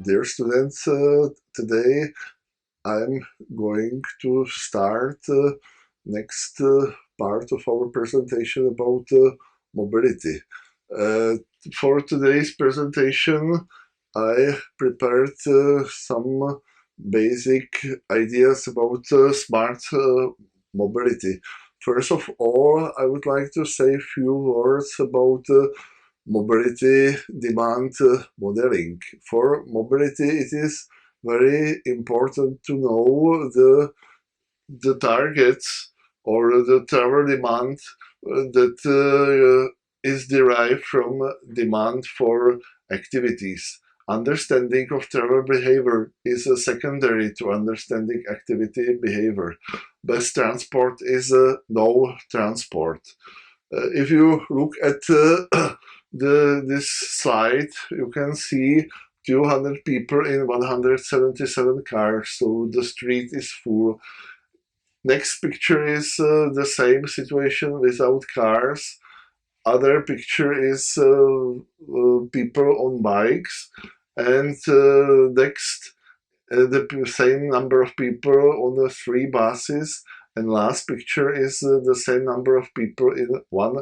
Dear students, today I'm going to start next part of our presentation about mobility. Uh, for today's presentation, I prepared some basic ideas about smart mobility. First of all, I would like to say a few words about mobility demand modeling. For mobility, it is very important to know the targets or the travel demand that is derived from demand for activities. Understanding of travel behavior is secondary to understanding activity behavior. Best transport is no transport. If you look at this slide, you can see 200 people in 177 cars, so the street is full. Next picture is the same situation without cars. Other picture is people on bikes, and next the same number of people on the three buses, and last picture is the same number of people in one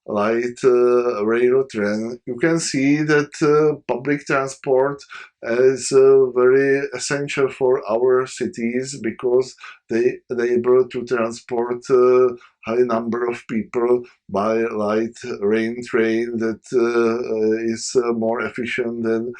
light rail train. You can see that public transport is very essential for our cities because they enable to transport high number of people by light rail train that is more efficient than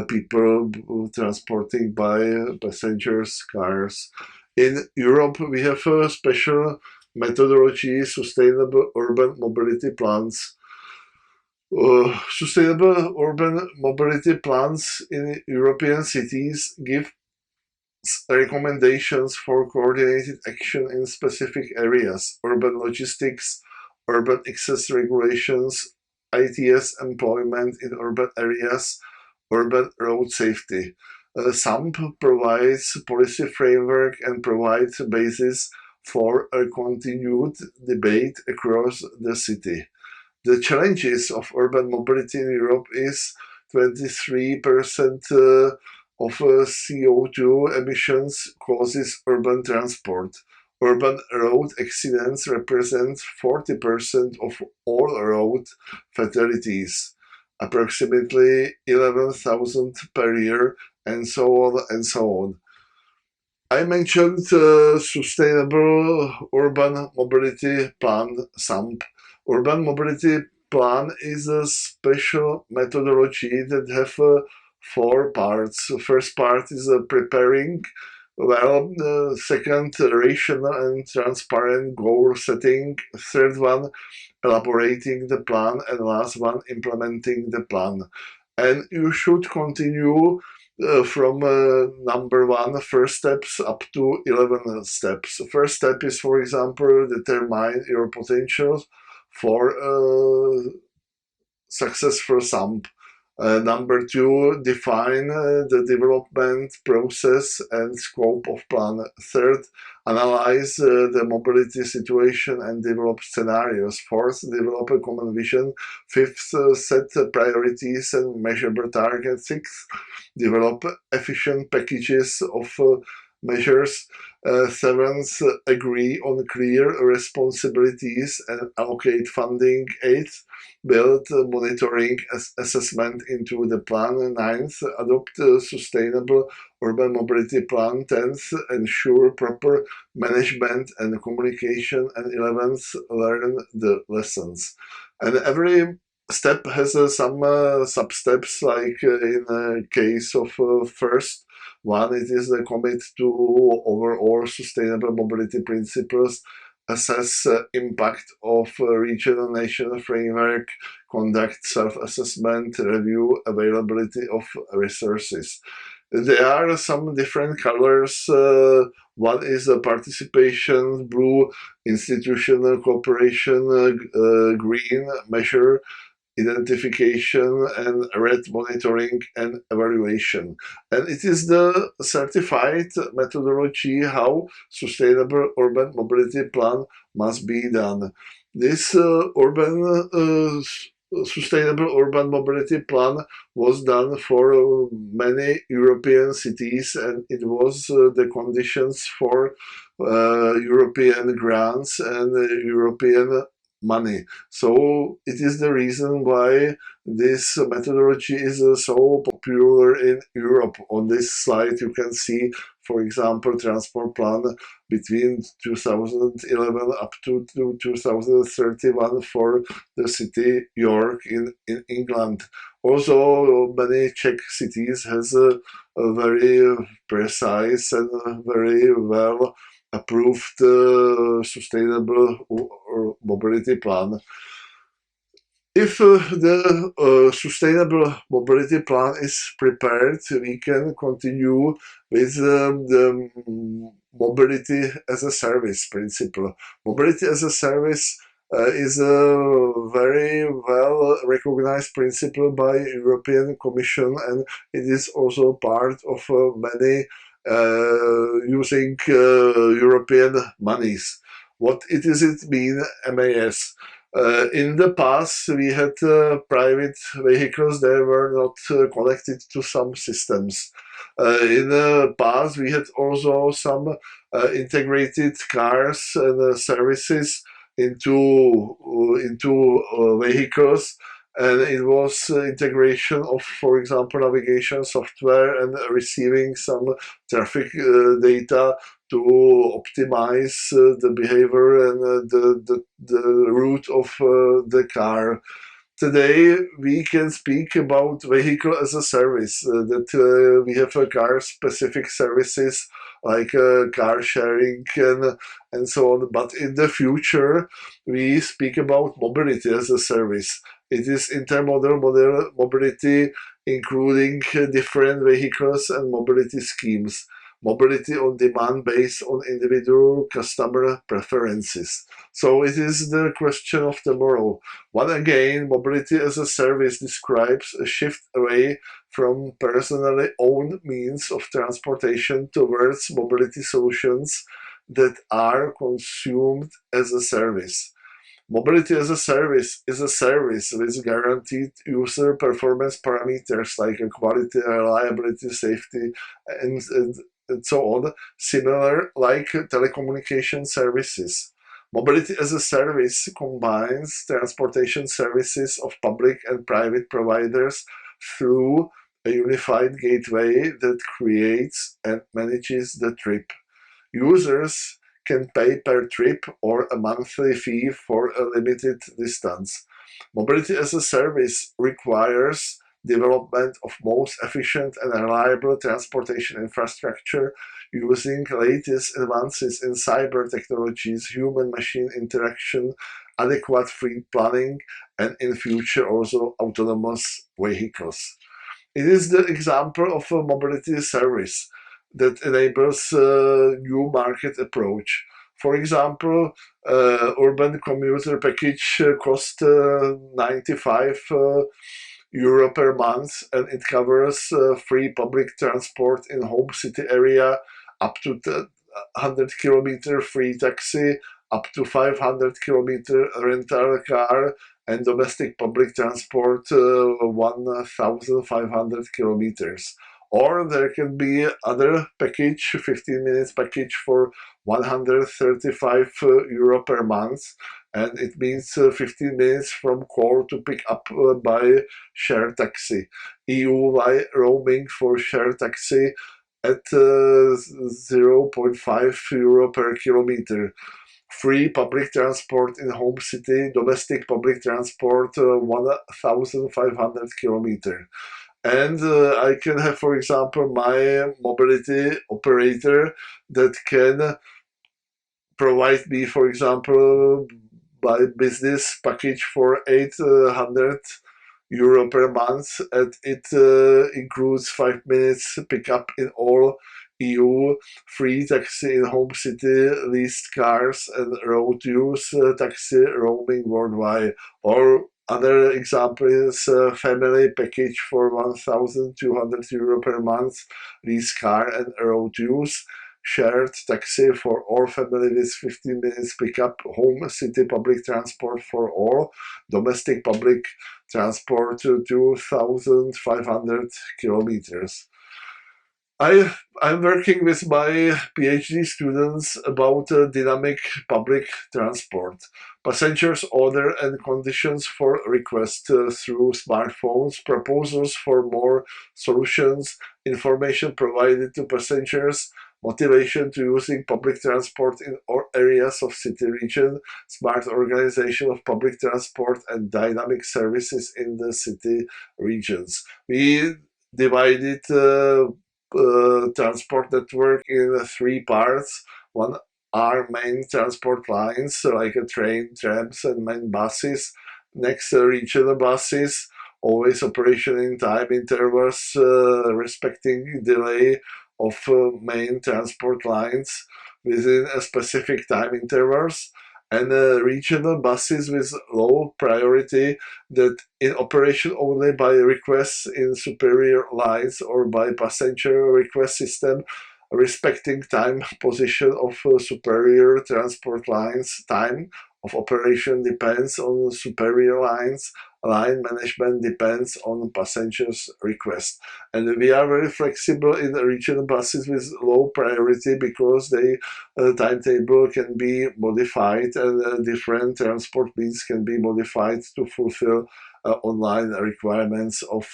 people transporting by passengers cars. In Europe, we have a special methodology, sustainable urban mobility plans. Sustainable urban mobility plans in European cities give recommendations for coordinated action in specific areas: urban logistics, urban access regulations, ITS employment in urban areas, urban road safety. SAMP provides policy framework and provides a basis for a continued debate across the city. The challenges of urban mobility in Europe is 23% of CO2 emissions causes urban transport. Urban road accidents represent 40% of all road fatalities, approximately 11,000 per year, and so on and so on. I mentioned Sustainable Urban Mobility Plan, SAMP. Urban Mobility Plan is a special methodology that have four parts. The first part is preparing, well, second, rational and transparent goal setting, third one, elaborating the plan, and last one, implementing the plan. And you should continue from number one, first steps, up to 11 steps. First step is, for example, determine your potential for successful SAMP. Number two, define the development process and scope of plan. Third, analyze the mobility situation and develop scenarios. Fourth, develop a common vision. Fifth, set priorities and measurable targets. Sixth, develop efficient packages of measures. Seventh, agree on clear responsibilities and allocate funding. Eighth, build monitoring assessment into the plan. Ninth, adopt a sustainable urban mobility plan. 10th, ensure proper management and communication. And 11th, learn the lessons. And every step has some sub-steps, like in the case of first one, it is the commit to overall sustainable mobility principles, assess impact of regional national framework, conduct self-assessment, review availability of resources. There are some different colors. One is participation, blue, institutional cooperation, green, measure, identification, and red, monitoring and evaluation. And it is the certified methodology how sustainable urban mobility plan must be done. This urban sustainable urban mobility plan was done for many European cities, and it was the conditions for European grants and European money. So it is the reason why this methodology is so popular in Europe. On this slide you can see, for example, transport plan between 2011 up to 2031 for the city York in England. Also, many Czech cities has a very precise and very well approved sustainable mobility plan. If the sustainable mobility plan is prepared, we can continue with the mobility as a service principle. Mobility as a service is a very well recognized principle by European Commission, and it is also part of many using European monies. What it mean, MAS? In the past, we had private vehicles that were not connected to some systems. In the past, we had also some integrated cars and services into vehicles, and it was integration of, for example, navigation software and receiving some traffic data to optimize the behavior and the route of the car. Today we can speak about vehicle as a service, that we have car specific services like car sharing and so on. But in the future we speak about mobility as a service. It is intermodal mobility, including different vehicles and mobility schemes. Mobility on demand based on individual customer preferences. So it is the question of tomorrow. Once again, mobility as a service describes a shift away from personally owned means of transportation towards mobility solutions that are consumed as a service. Mobility as a service is a service with guaranteed user performance parameters like quality, reliability, safety, and so on, similar like telecommunication services. Mobility as a service combines transportation services of public and private providers through a unified gateway that creates and manages the trip. Users can pay per trip or a monthly fee for a limited distance. Mobility as a service requires development of most efficient and reliable transportation infrastructure using latest advances in cyber technologies, human-machine interaction, adequate fleet planning, and in future also autonomous vehicles. It is the example of a mobility service that enables a new market approach. For example, urban commuter package costs 95 euro per month, and it covers free public transport in home city area, up to 100 kilometer free taxi, up to 500 kilometer rental car, and domestic public transport 1,500 kilometers. Or there can be other package, 15 minutes package for 135 euro per month, and it means 15 minutes from call to pick up by share taxi. EU-wide roaming for share taxi at 0.5 euro per kilometer. Free public transport in home city, domestic public transport 1,500 kilometer. And I can have, for example, my mobility operator that can provide me, for example, by business package for 800 euro per month, and it includes 5 minutes pickup in all EU, free taxi in home city, leased cars, and road use taxi roaming worldwide. Or other example is family package for 1,200 euro per month, lease car and road use, shared taxi for all family with 15 minutes pickup, home city public transport for all, domestic public transport to 2,500 kilometers. I'm working with my PhD students about dynamic public transport. Passengers order and conditions for request through smartphones, proposals for more solutions, information provided to passengers, motivation to using public transport in all areas of city region, smart organization of public transport and dynamic services in the city regions. We divided transport network in three parts. One are main transport lines like a train, trams, and main buses. Next, regional buses, always operation in time intervals, respecting delay of main transport lines within a specific time intervals. And regional buses with low priority that in operation only by requests in superior lines or by passenger request system respecting time position of superior transport lines. Time of operation depends on superior lines. Line management depends on passengers' request. And we are very flexible in the regional buses with low priority because they timetable can be modified and different transport means can be modified to fulfill online requirements of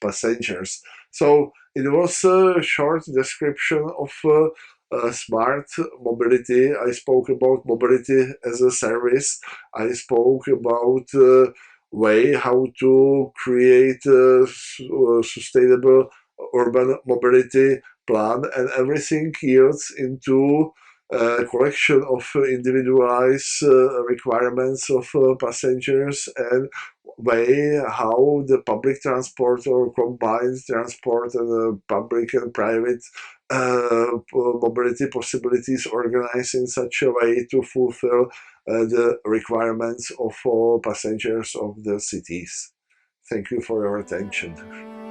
passengers. So it was a short description of smart mobility. I spoke about mobility as a service. I spoke about way how to create a sustainable urban mobility plan, and everything yields into a collection of individualized requirements of passengers and way how the public transport or combined transport and public and private mobility possibilities organized in such a way to fulfill the requirements of all passengers of the cities. Thank you for your attention.